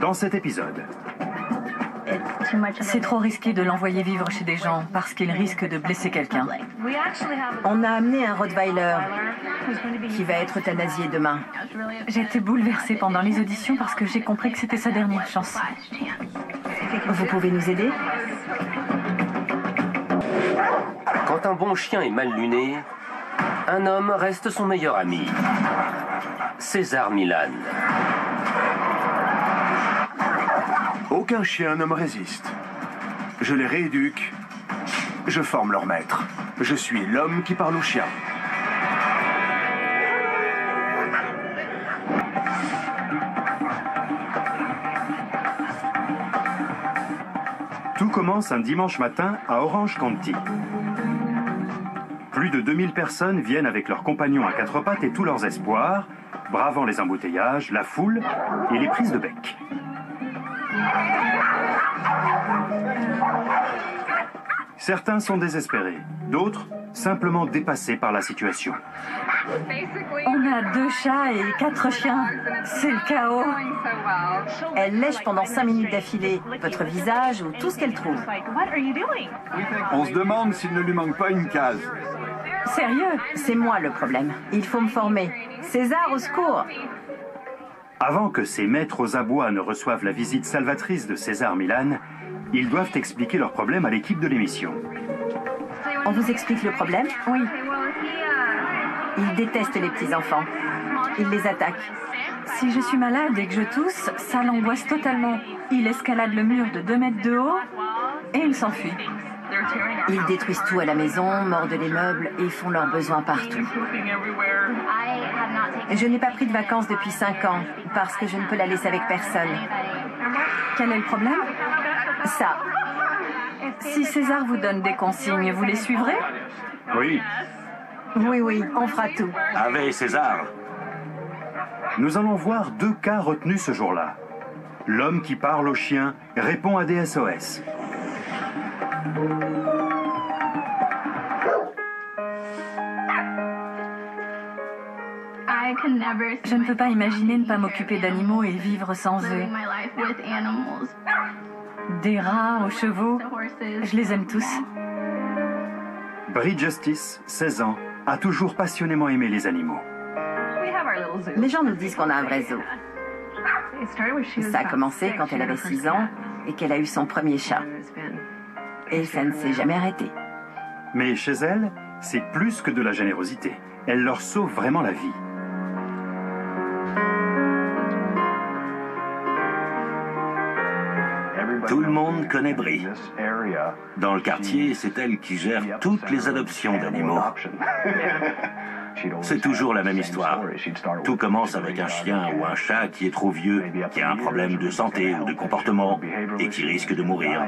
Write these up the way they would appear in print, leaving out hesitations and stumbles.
dans cet épisode. C'est trop risqué de l'envoyer vivre chez des gens parce qu'il risque de blesser quelqu'un. On a amené un Rottweiler qui va être euthanasié demain. J'ai été bouleversée pendant les auditions parce que j'ai compris que c'était sa dernière chance. Vous pouvez nous aider? Quand un bon chien est mal luné, un homme reste son meilleur ami. César Millan. Aucun chien ne me résiste. Je les rééduque. Je forme leur maître. Je suis l'homme qui parle aux chiens. Tout commence un dimanche matin à Orange County. Plus de 2000 personnes viennent avec leurs compagnons à quatre pattes et tous leurs espoirs, bravant les embouteillages, la foule et les prises de bec. Certains sont désespérés, d'autres simplement dépassés par la situation. On a 2 chats et 4 chiens. C'est le chaos. Elle lèche pendant 5 minutes d'affilée votre visage ou tout ce qu'elle trouve. On se demande s'il ne lui manque pas une case. Sérieux? C'est moi le problème. Il faut me former. César, au secours! Avant que ces maîtres aux abois ne reçoivent la visite salvatrice de César Millan, ils doivent expliquer leurs problèmes à l'équipe de l'émission. On vous explique le problème? Oui. Il déteste les petits-enfants. Il les attaque. Si je suis malade et que je tousse, ça l'angoisse totalement. Il escalade le mur de 2 mètres de haut et il s'enfuit. Ils détruisent tout à la maison, mordent les meubles et font leurs besoins partout. Je n'ai pas pris de vacances depuis 5 ans parce que je ne peux la laisser avec personne. Quel est le problème? Ça. Si César vous donne des consignes, vous les suivrez? Oui, Oui, on fera tout. Avec César. nous allons voir 2 cas retenus ce jour-là. L'homme qui parle aux chiens répond à des SOS. Je ne peux pas imaginer ne pas m'occuper d'animaux et vivre sans eux. Des rats aux chevaux, je les aime tous. Brie Justice, 16 ans, a toujours passionnément aimé les animaux. Les gens nous disent qu'on a un vrai zoo. Ça a commencé quand elle avait 6 ans et qu'elle a eu son premier chat. Et ça ne s'est jamais arrêté. Mais chez elle, c'est plus que de la générosité. Elle leur sauve vraiment la vie. Tout le monde connaît Brie. Dans le quartier, c'est elle qui gère toutes les adoptions d'animaux. C'est toujours la même histoire. Tout commence avec un chien ou un chat qui est trop vieux, qui a un problème de santé ou de comportement et qui risque de mourir.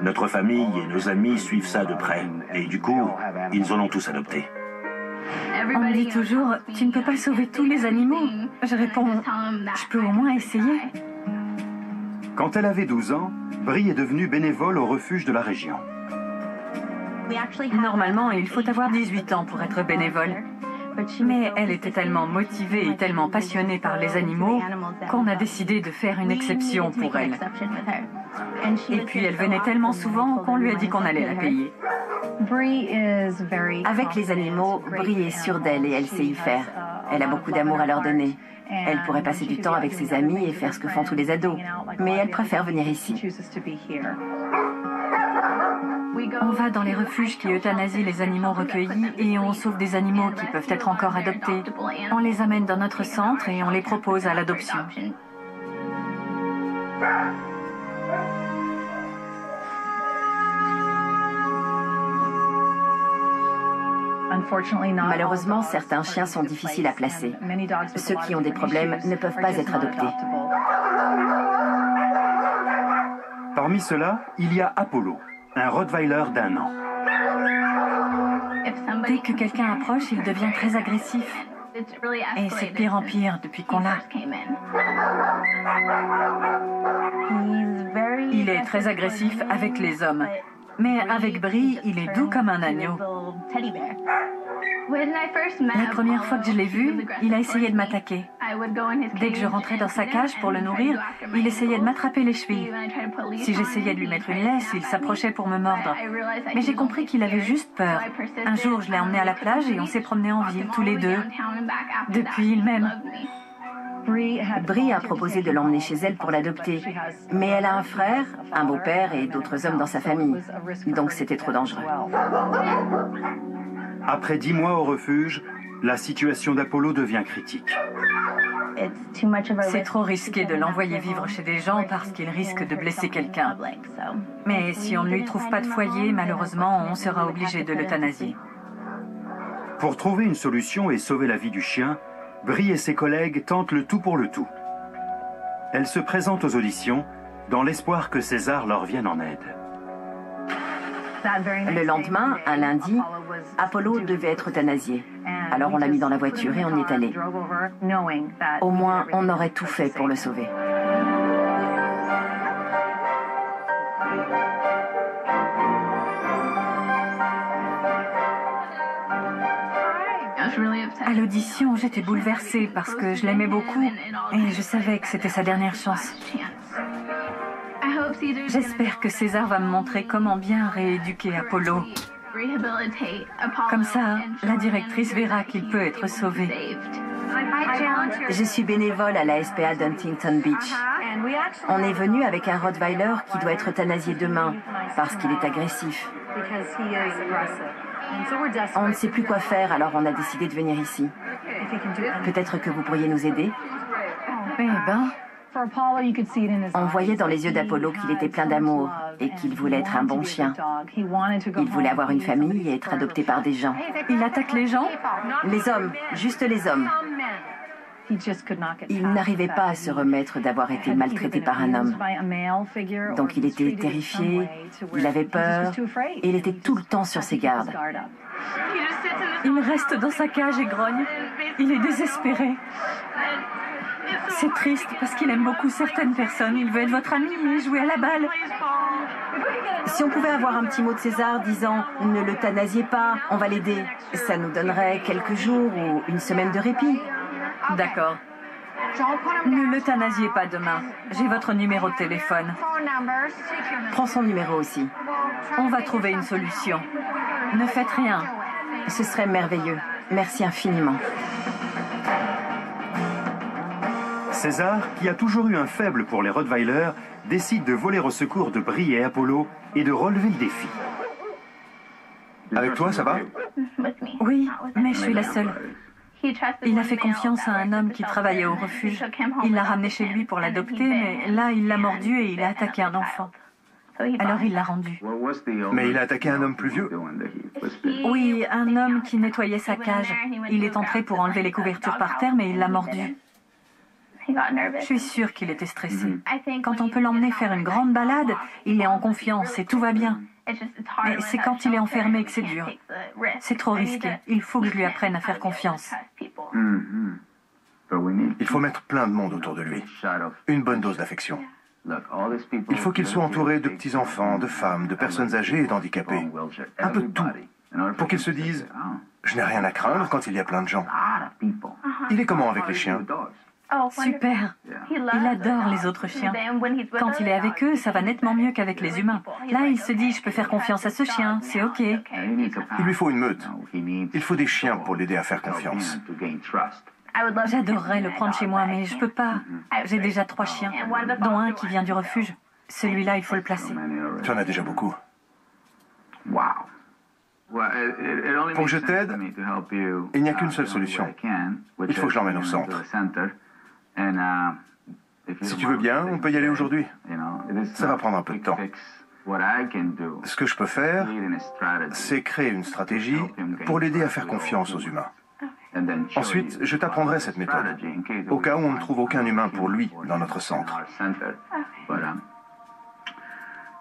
Notre famille et nos amis suivent ça de près et du coup, ils en ont tous adopté. On me dit toujours, tu ne peux pas sauver tous les animaux. Je réponds, je peux au moins essayer. Quand elle avait 12 ans, Brie est devenue bénévole au refuge de la région. Normalement, il faut avoir 18 ans pour être bénévole. Mais elle était tellement motivée et tellement passionnée par les animaux qu'on a décidé de faire une exception pour elle. Et puis elle venait tellement souvent qu'on lui a dit qu'on allait la payer. Avec les animaux, Brie est sûre d'elle et elle sait y faire. Elle a beaucoup d'amour à leur donner. Elle pourrait passer du temps avec ses amis et faire ce que font tous les ados. Mais elle préfère venir ici. On va dans les refuges qui euthanasient les animaux recueillis et on sauve des animaux qui peuvent être encore adoptés. On les amène dans notre centre et on les propose à l'adoption. Malheureusement, certains chiens sont difficiles à placer. Ceux qui ont des problèmes ne peuvent pas être adoptés. Parmi ceux-là, il y a Apollo, un Rottweiler d'1 an. Dès que quelqu'un approche, il devient très agressif. Et c'est de pire en pire depuis qu'on l'a. Il est très agressif avec les hommes. Mais avec Brie, il est doux comme un agneau. La première fois que je l'ai vu, il a essayé de m'attaquer. Dès que je rentrais dans sa cage pour le nourrir, il essayait de m'attraper les chevilles. Si j'essayais de lui mettre une laisse, il s'approchait pour me mordre. Mais j'ai compris qu'il avait juste peur. Un jour, je l'ai emmené à la plage et on s'est promenés en ville, tous les deux. Depuis, il m'aime. Brie a proposé de l'emmener chez elle pour l'adopter. Mais elle a un frère, un beau-père et d'autres hommes dans sa famille. Donc c'était trop dangereux. Après 10 mois au refuge, la situation d'Apollo devient critique. C'est trop risqué de l'envoyer vivre chez des gens parce qu'il risque de blesser quelqu'un. Mais si on ne lui trouve pas de foyer, malheureusement, on sera obligé de l'euthanasier. Pour trouver une solution et sauver la vie du chien, Brie et ses collègues tentent le tout pour le tout. Elles se présentent aux auditions dans l'espoir que César leur vienne en aide. Le lendemain, un lundi, Apollo devait être euthanasié. Alors on l'a mis dans la voiture et on y est allé. Au moins, on aurait tout fait pour le sauver. À l'audition, j'étais bouleversée parce que je l'aimais beaucoup et je savais que c'était sa dernière chance. J'espère que César va me montrer comment bien rééduquer Apollo. Comme ça, la directrice verra qu'il peut être sauvé. Je suis bénévole à la SPA d'Huntington Beach. On est venu avec un Rottweiler qui doit être euthanasié demain parce qu'il est agressif. On ne sait plus quoi faire, alors on a décidé de venir ici. Peut-être que vous pourriez nous aider? Eh ben, on voyait dans les yeux d'Apollo qu'il était plein d'amour et qu'il voulait être un bon chien. Il voulait avoir une famille et être adopté par des gens. il attaque les gens? Les hommes, juste les hommes. Il n'arrivait pas à se remettre d'avoir été maltraité par un homme. Donc il était terrifié, il avait peur et il était tout le temps sur ses gardes. Il reste dans sa cage et grogne. Il est désespéré. C'est triste parce qu'il aime beaucoup certaines personnes. Il veut être votre ami et jouer à la balle. Si on pouvait avoir un petit mot de César disant « Ne l'euthanasiez pas, on va l'aider », ça nous donnerait quelques jours ou une semaine de répit. D'accord. Ne l'euthanasiez pas demain. J'ai votre numéro de téléphone. Prends son numéro aussi. On va trouver une solution. Ne faites rien. Ce serait merveilleux. Merci infiniment. César, qui a toujours eu un faible pour les Rottweilers, décide de voler au secours de Brie et Apollo et de relever le défi. Avec toi, ça va? Oui, mais je suis la seule. Il a fait confiance à un homme qui travaillait au refuge. Il l'a ramené chez lui pour l'adopter, mais là, il l'a mordu et il a attaqué un enfant. Alors il l'a rendu. Mais il a attaqué un homme plus vieux. Oui, un homme qui nettoyait sa cage. Il est entré pour enlever les couvertures par terre, mais il l'a mordu. Je suis sûre qu'il était stressé. Quand on peut l'emmener faire une grande balade, il est en confiance et tout va bien. Mais c'est quand il est enfermé que c'est dur. C'est trop risqué. Il faut que je lui apprenne à faire confiance. Il faut mettre plein de monde autour de lui. Une bonne dose d'affection. Il faut qu'il soit entouré de petits-enfants, de femmes, de personnes âgées et d'handicapés. Un peu de tout. Pour qu'il se dise « Je n'ai rien à craindre quand il y a plein de gens ». Il est comment avec les chiens? Super. Il adore les autres chiens. Quand il est avec eux, ça va nettement mieux qu'avec les humains. Là, il se dit, je peux faire confiance à ce chien, c'est OK. Il lui faut une meute. Il faut des chiens pour l'aider à faire confiance. J'adorerais le prendre chez moi, mais je peux pas. J'ai déjà 3 chiens, dont un qui vient du refuge. Celui-là, il faut le placer. Tu en as déjà beaucoup. Pour que je t'aide, il n'y a qu'une seule solution. Il faut que je l'emmène au centre. Si tu veux bien, on peut y aller aujourd'hui. Ça va prendre un peu de temps. Ce que je peux faire, c'est créer une stratégie pour l'aider à faire confiance aux humains. Ensuite, je t'apprendrai cette méthode, au cas où on ne trouve aucun humain pour lui dans notre centre.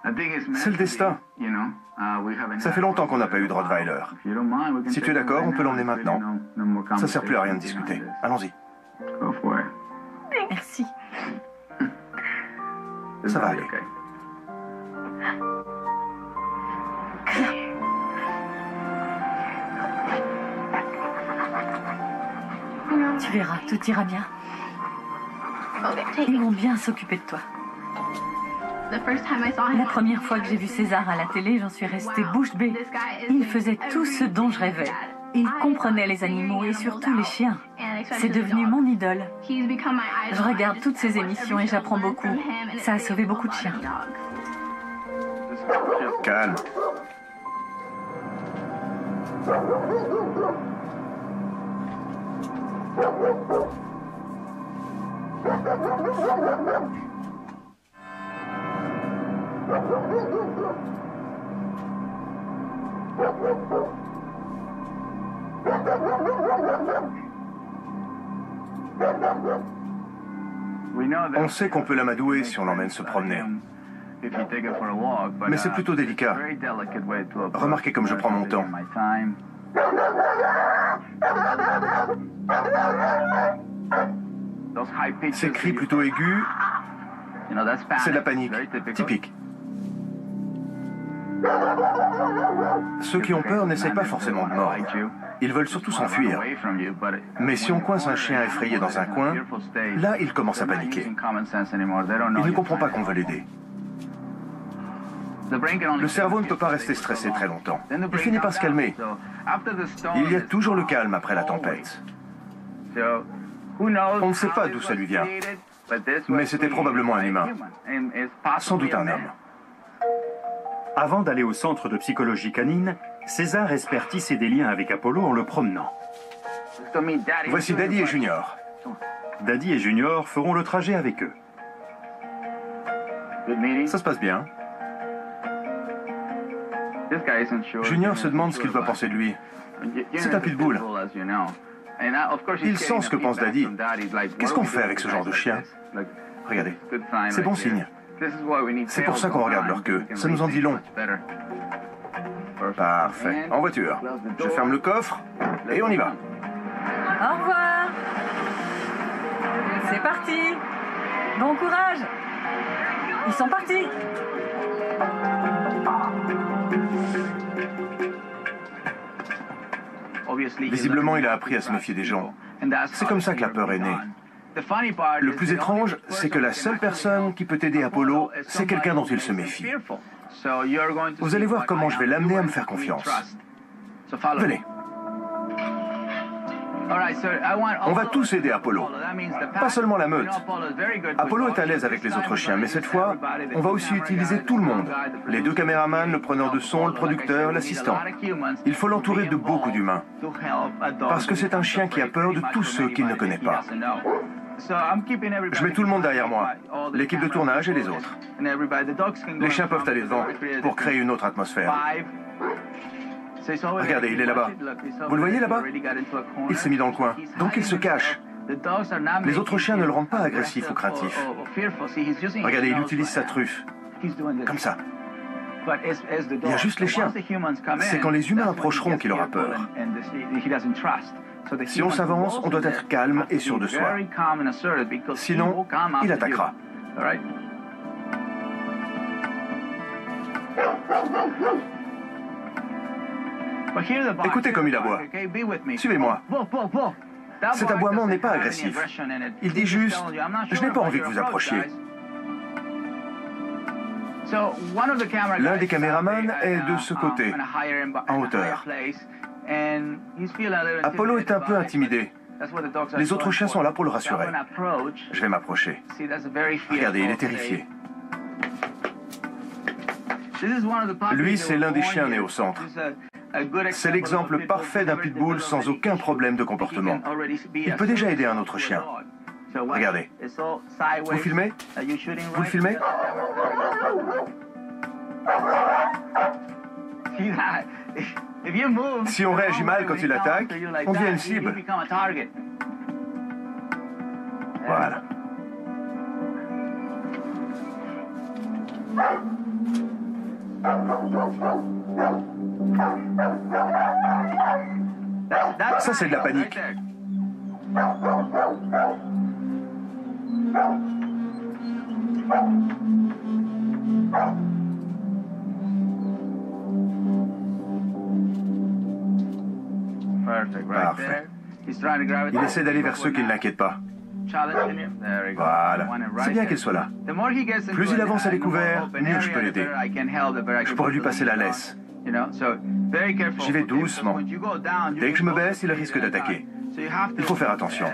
C'est le destin. Ça fait longtemps qu'on n'a pas eu de Rottweiler. Si tu es d'accord, on peut l'emmener maintenant. Ça ne sert plus à rien de discuter. Allons-y. Merci. Ça va aller. Tu verras, tout ira bien. Ils vont bien s'occuper de toi. La première fois que j'ai vu César à la télé, j'en suis restée bouche bée. Il faisait tout ce dont je rêvais. Il comprenait les animaux et surtout les chiens. C'est devenu mon idole. Je regarde toutes ses émissions et j'apprends beaucoup. Ça a sauvé beaucoup de chiens. Calme. On sait qu'on peut l'amadouer si on l'emmène se promener. Mais c'est plutôt délicat. Remarquez comme je prends mon temps. Ces cris plutôt aigus, c'est de la panique, typique. Ceux qui ont peur n'essaient pas forcément de mordre. Ils veulent surtout s'enfuir. Mais si on coince un chien effrayé dans un coin, là, il commence à paniquer. Il ne comprend pas qu'on veut l'aider. Le cerveau ne peut pas rester stressé très longtemps. Il finit par se calmer. Il y a toujours le calme après la tempête. On ne sait pas d'où ça lui vient, mais c'était probablement un humain. Sans doute un homme. Avant d'aller au centre de psychologie canine, César espère tisser des liens avec Apollo en le promenant. Voici Daddy et Junior. Daddy et Junior feront le trajet avec eux. Ça se passe bien. Junior se demande ce qu'il va penser de lui. C'est un pitbull. Il sent ce que pense Daddy. Qu'est-ce qu'on fait avec ce genre de chien? Regardez, c'est bon signe. C'est pour ça qu'on regarde leur queue. Ça nous en dit long. Parfait. En voiture. Je ferme le coffre et on y va. Au revoir. C'est parti. Bon courage. Ils sont partis. Visiblement, il a appris à se méfier des gens. C'est comme ça que la peur est née. Le plus étrange, c'est que la seule personne qui peut aider Apollo, c'est quelqu'un dont il se méfie. Vous allez voir comment je vais l'amener à me faire confiance. Venez. On va tous aider Apollo. Pas seulement la meute. Apollo est à l'aise avec les autres chiens, mais cette fois, on va aussi utiliser tout le monde. Les deux caméramans, le preneur de son, le producteur, l'assistant. Il faut l'entourer de beaucoup d'humains. Parce que c'est un chien qui a peur de tous ceux qu'il ne connaît pas. Je mets tout le monde derrière moi, l'équipe de tournage et les autres. Les chiens peuvent aller devant pour créer une autre atmosphère. Regardez, il est là-bas. Vous le voyez là-bas? Il s'est mis dans le coin, donc il se cache. Les autres chiens ne le rendent pas agressif ou craintif. Regardez, il utilise sa truffe. Comme ça. Il y a juste les chiens. C'est quand les humains approcheront qu'il aura peur. Si on s'avance, on doit être calme et sûr de soi. Sinon, il attaquera. Écoutez comme il aboie. Suivez-moi. Cet aboiement n'est pas agressif. Il dit juste « Je n'ai pas envie que vous approchiez ». L'un des caméramans est de ce côté, en hauteur. Apollo est un peu intimidé. Les autres chiens sont là pour le rassurer. Je vais m'approcher. Regardez, il est terrifié. Lui, c'est l'un des chiens nés au centre. C'est l'exemple parfait d'un pitbull sans aucun problème de comportement. Il peut déjà aider un autre chien. Regardez. Vous filmez? Vous le filmez? Si on réagit mal quand il attaque, on devient une cible. Voilà. Ça, c'est de la panique. Parfait. Il essaie d'aller vers ceux qui ne l'inquiètent pas. Voilà, c'est bien qu'il soit là. Plus il avance à découvert, mieux je peux l'aider. Je pourrais lui passer la laisse. J'y vais doucement. Dès que je me baisse, il risque d'attaquer. Il faut faire attention.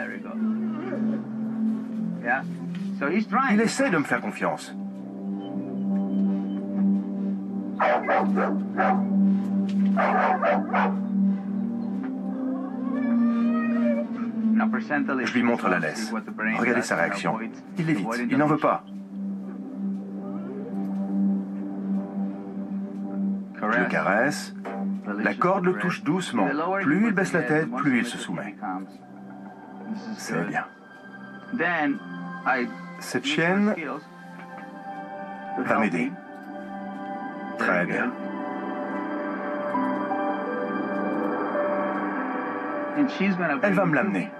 Il essaie de me faire confiance. Je lui montre la laisse. Regardez sa réaction. Il l'évite, il n'en veut pas. Je le caresse. La corde le touche doucement. Plus il baisse la tête, plus il se soumet. C'est bien. Cette chienne va m'aider. Très bien. Elle va me l'amener.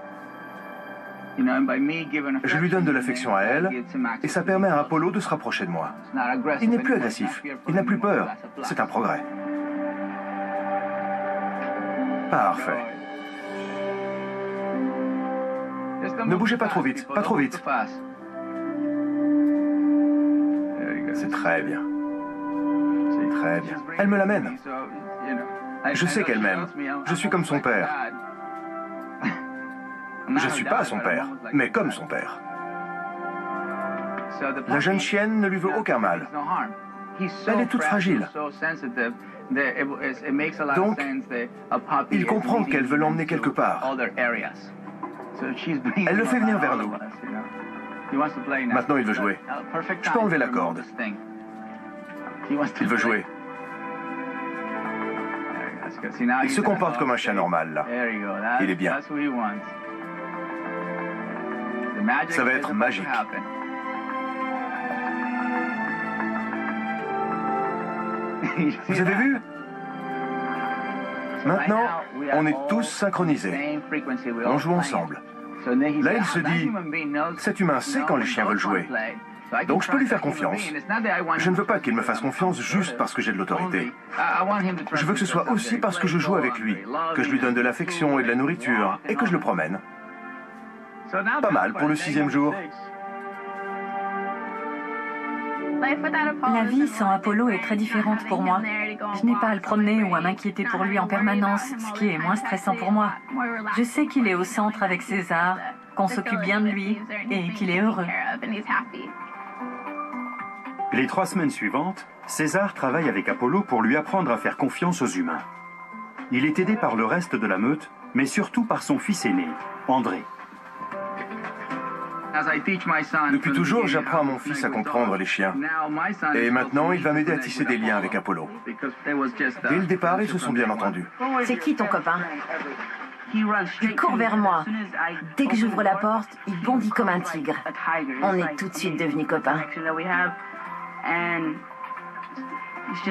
Je lui donne de l'affection à elle et ça permet à Apollo de se rapprocher de moi. Il n'est plus agressif, il n'a plus peur. C'est un progrès. Parfait. Ne bougez pas trop vite, pas trop vite. C'est très bien. C'est très bien. Elle me l'amène. Je sais qu'elle m'aime. Je suis comme son père. Je ne suis pas son père, mais comme son père. La jeune chienne ne lui veut aucun mal. Elle est toute fragile. Donc, il comprend qu'elle veut l'emmener quelque part. Elle le fait venir vers nous. Maintenant, il veut jouer. Je peux enlever la corde. Il veut jouer. Il se comporte comme un chien normal, là. Il est bien. Ça va être magique. Vous avez vu? Maintenant, on est tous synchronisés. On joue ensemble. Là, il se dit, cet humain sait quand les chiens veulent jouer. Donc je peux lui faire confiance. Je ne veux pas qu'il me fasse confiance juste parce que j'ai de l'autorité. Je veux que ce soit aussi parce que je joue avec lui, que je lui donne de l'affection et de la nourriture, et que je le promène. Pas mal pour le 6e jour. La vie sans Apollo est très différente pour moi. Je n'ai pas à le promener ou à m'inquiéter pour lui en permanence, ce qui est moins stressant pour moi. Je sais qu'il est au centre avec César, qu'on s'occupe bien de lui et qu'il est heureux. Les 3 semaines suivantes, César travaille avec Apollo pour lui apprendre à faire confiance aux humains. Il est aidé par le reste de la meute, mais surtout par son fils aîné, André. Depuis toujours, j'apprends à mon fils à comprendre les chiens. Et maintenant, il va m'aider à tisser des liens avec Apollo. Dès le départ, ils se sont bien entendus. C'est qui ton copain? Il court vers moi. Dès que j'ouvre la porte, il bondit comme un tigre. On est tout de suite devenus copains.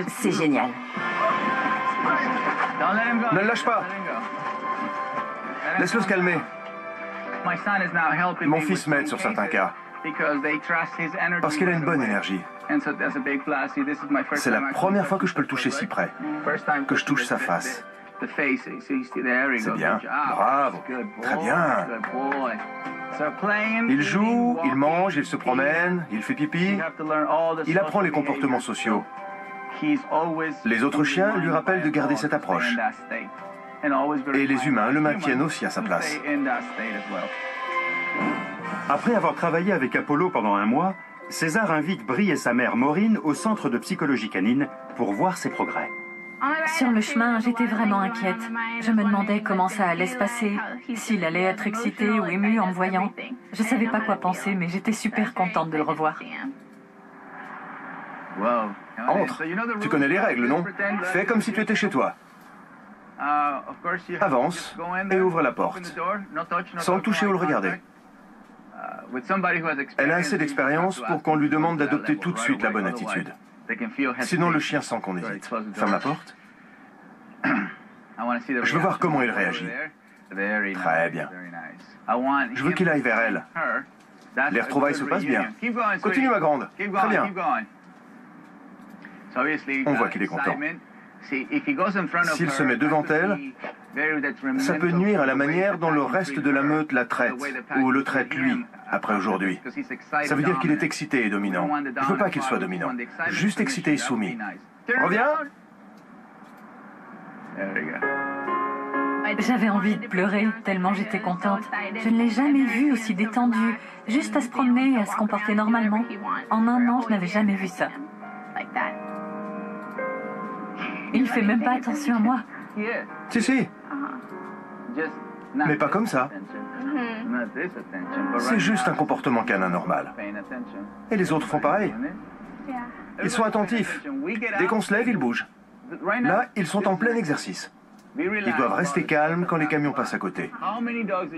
C'est génial. Ne le lâche pas. Laisse-le se calmer. Mon fils m'aide sur certains cas. Parce qu'il a une bonne énergie. C'est la première fois que je peux le toucher si près. Que je touche sa face. C'est bien. Bravo. Très bien. Il joue, il mange, il se promène, il fait pipi. Il apprend les comportements sociaux. Les autres chiens lui rappellent de garder cette approche. Et les humains le maintiennent aussi à sa place. Après avoir travaillé avec Apollo pendant 1 mois, César invite Brie et sa mère Maureen au centre de psychologie canine pour voir ses progrès. Sur le chemin, j'étais vraiment inquiète. Je me demandais comment ça allait se passer, s'il allait être excité ou ému en me voyant. Je ne savais pas quoi penser, mais j'étais super contente de le revoir. Entre. Tu connais les règles, non? Fais comme si tu étais chez toi. Avance et ouvre la porte, sans le toucher ou le regarder. Elle a assez d'expérience pour qu'on lui demande d'adopter tout de suite la bonne attitude. Sinon, le chien sent qu'on hésite. Ferme la porte. Je veux voir comment il réagit. Très bien. Je veux qu'il aille vers elle. Les retrouvailles se passent bien. Continue, ma grande. Très bien. On voit qu'il est content. S'il se met devant elle, ça peut nuire à la manière dont le reste de la meute la traite, ou le traite lui, après aujourd'hui. Ça veut dire qu'il est excité et dominant. Je ne veux pas qu'il soit dominant, juste excité et soumis. Reviens! J'avais envie de pleurer, tellement j'étais contente. Je ne l'ai jamais vu aussi détendu, juste à se promener et à se comporter normalement. En un an, je n'avais jamais vu ça. Il ne fait même pas attention à moi. Si. Mais pas comme ça. C'est juste un comportement canin normal. Et les autres font pareil. Ils sont attentifs. Dès qu'on se lève, ils bougent. Là, ils sont en plein exercice. Ils doivent rester calmes quand les camions passent à côté.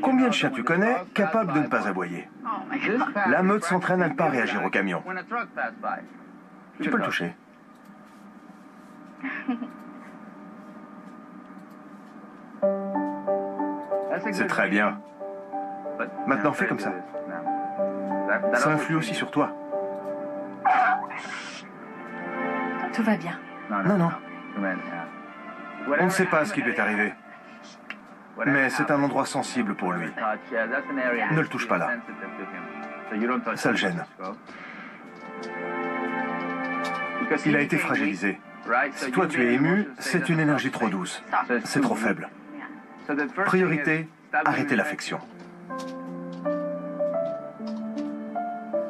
Combien de chiens tu connais capables de ne pas aboyer? La meute s'entraîne à ne pas réagir au camion. Tu peux le toucher. C'est très bien. Maintenant, fais comme ça. Ça influe aussi sur toi. Tout va bien. Non. On ne sait pas ce qui lui est arrivé. Mais c'est un endroit sensible pour lui. Ne le touche pas là. Ça le gêne. Il a été fragilisé. Si toi tu es ému, c'est une énergie trop douce. C'est trop faible. Priorité, arrêtez l'affection.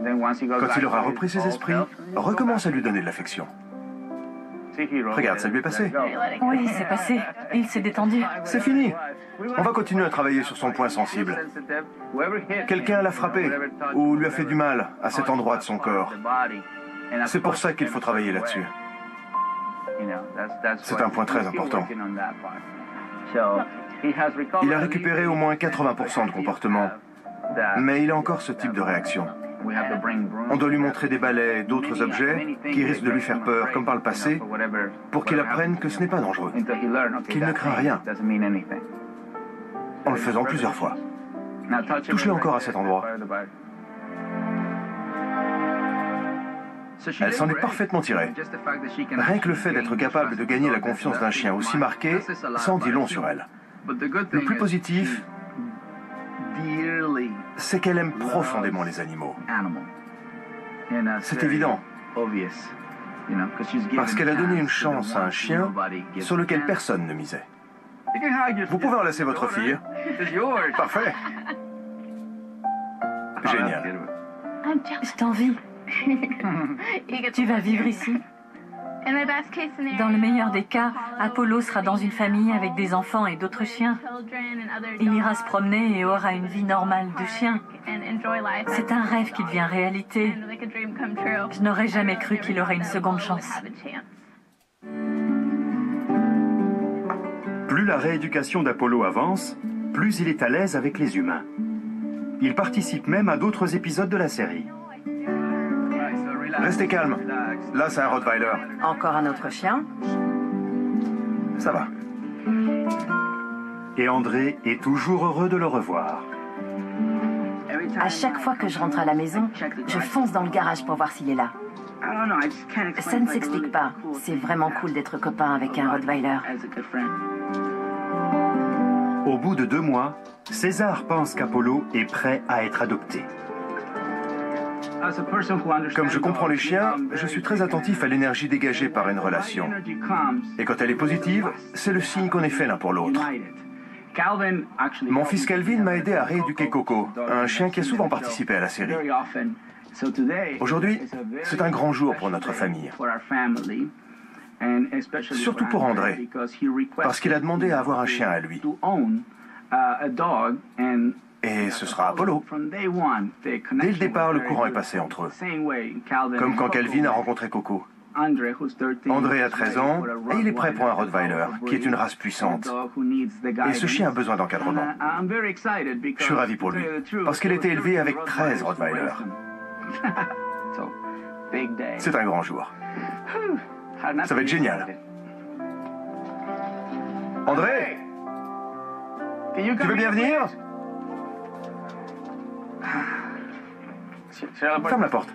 Quand il aura repris ses esprits, recommence à lui donner de l'affection. Regarde, ça lui est passé. Oui, c'est passé. Il s'est détendu. C'est fini. On va continuer à travailler sur son point sensible. Quelqu'un l'a frappé ou lui a fait du mal à cet endroit de son corps. C'est pour ça qu'il faut travailler là-dessus. C'est un point très important. Il a récupéré au moins 80% de comportement, mais il a encore ce type de réaction. On doit lui montrer des balais, d'autres objets qui risquent de lui faire peur, comme par le passé, pour qu'il apprenne que ce n'est pas dangereux, qu'il ne craint rien, en le faisant plusieurs fois. Touche-le encore à cet endroit. Elle s'en est parfaitement tirée. Rien que le fait d'être capable de gagner la confiance d'un chien aussi marqué, ça en dit long sur elle. Le plus positif, c'est qu'elle aime profondément les animaux. C'est évident. Parce qu'elle a donné une chance à un chien sur lequel personne ne misait. Vous pouvez enlacer votre fille. Parfait. Génial. Je t'envie. Tu vas vivre ici. Dans le meilleur des cas, Apollo sera dans une famille avec des enfants et d'autres chiens. Il ira se promener et aura une vie normale de chien. C'est un rêve qui devient réalité. Je n'aurais jamais cru qu'il aurait une seconde chance. Plus la rééducation d'Apollo avance, plus il est à l'aise avec les humains. Il participe même à d'autres épisodes de la série. Restez calme. Là, c'est un Rottweiler. Encore un autre chien? Ça va. Et André est toujours heureux de le revoir. À chaque fois que je rentre à la maison, je fonce dans le garage pour voir s'il est là. Ça ne s'explique pas. C'est vraiment cool d'être copain avec un Rottweiler. Au bout de 2 mois, César pense qu'Apollo est prêt à être adopté. Comme je comprends les chiens, je suis très attentif à l'énergie dégagée par une relation. Et quand elle est positive, c'est le signe qu'on est fait l'un pour l'autre. Mon fils Calvin m'a aidé à rééduquer Coco, un chien qui a souvent participé à la série. Aujourd'hui, c'est un grand jour pour notre famille. Surtout pour André, parce qu'il a demandé à avoir un chien à lui. Et ce sera Apollo. Dès le départ, le courant est passé entre eux. Comme quand Calvin a rencontré Coco. André a 13 ans et il est prêt pour un Rottweiler, qui est une race puissante. Et ce chien a besoin d'encadrement. Je suis ravi pour lui, parce qu'il a été élevé avec 13 Rottweilers. C'est un grand jour. Ça va être génial. André, tu veux bien venir? Ferme la porte.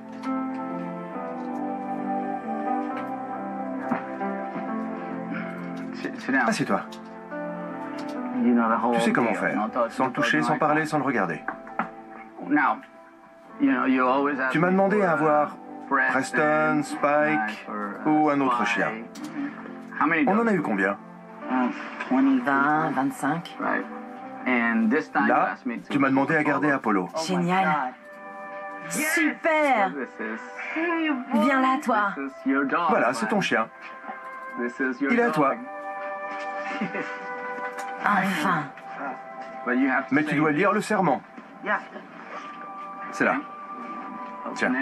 Assieds-toi. Tu sais comment faire, sans le toucher, sans parler, sans le regarder. Tu m'as demandé à avoir Preston, Spike ou un autre chien. On en a eu combien? 20, 25. Là, tu m'as demandé à garder Apollo. Génial. Super. Viens là, toi. Voilà, c'est ton chien. Il est à toi. Enfin. Mais tu dois lire le serment. C'est là. Tiens.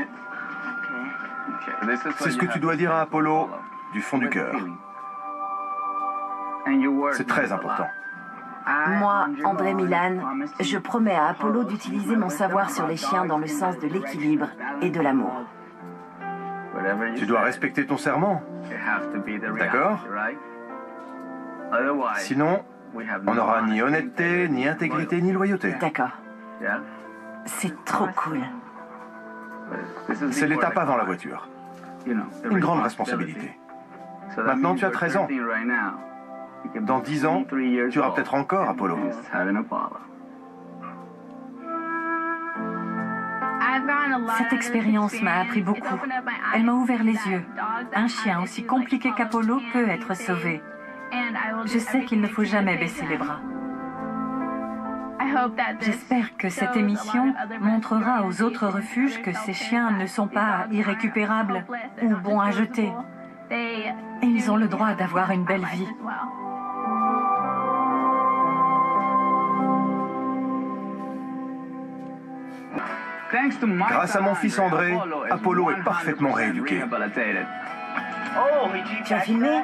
C'est ce que tu dois dire à Apollo du fond du cœur. C'est très important. Moi, André Milan, je promets à Apollo d'utiliser mon savoir sur les chiens dans le sens de l'équilibre et de l'amour. Tu dois respecter ton serment. D'accord? Sinon, on n'aura ni honnêteté, ni intégrité, ni loyauté. D'accord. C'est trop cool. C'est l'étape avant la voiture. Une grande responsabilité. Maintenant, tu as 13 ans. Dans 10 ans, tu auras peut-être encore Apollo. Cette expérience m'a appris beaucoup. Elle m'a ouvert les yeux. Un chien aussi compliqué qu'Apollo peut être sauvé. Je sais qu'il ne faut jamais baisser les bras. J'espère que cette émission montrera aux autres refuges que ces chiens ne sont pas irrécupérables ou bons à jeter. Et ils ont le droit d'avoir une belle vie. Grâce à mon fils André, Apollo est parfaitement rééduqué. Tu as filmé?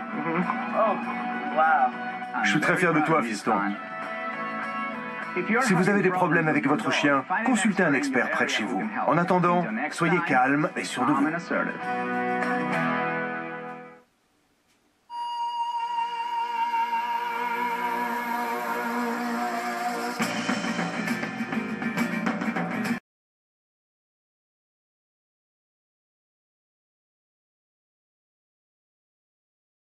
Je suis très fier de toi, fiston. Si vous avez des problèmes avec votre chien, consultez un expert près de chez vous. En attendant, soyez calme et sûr de vous.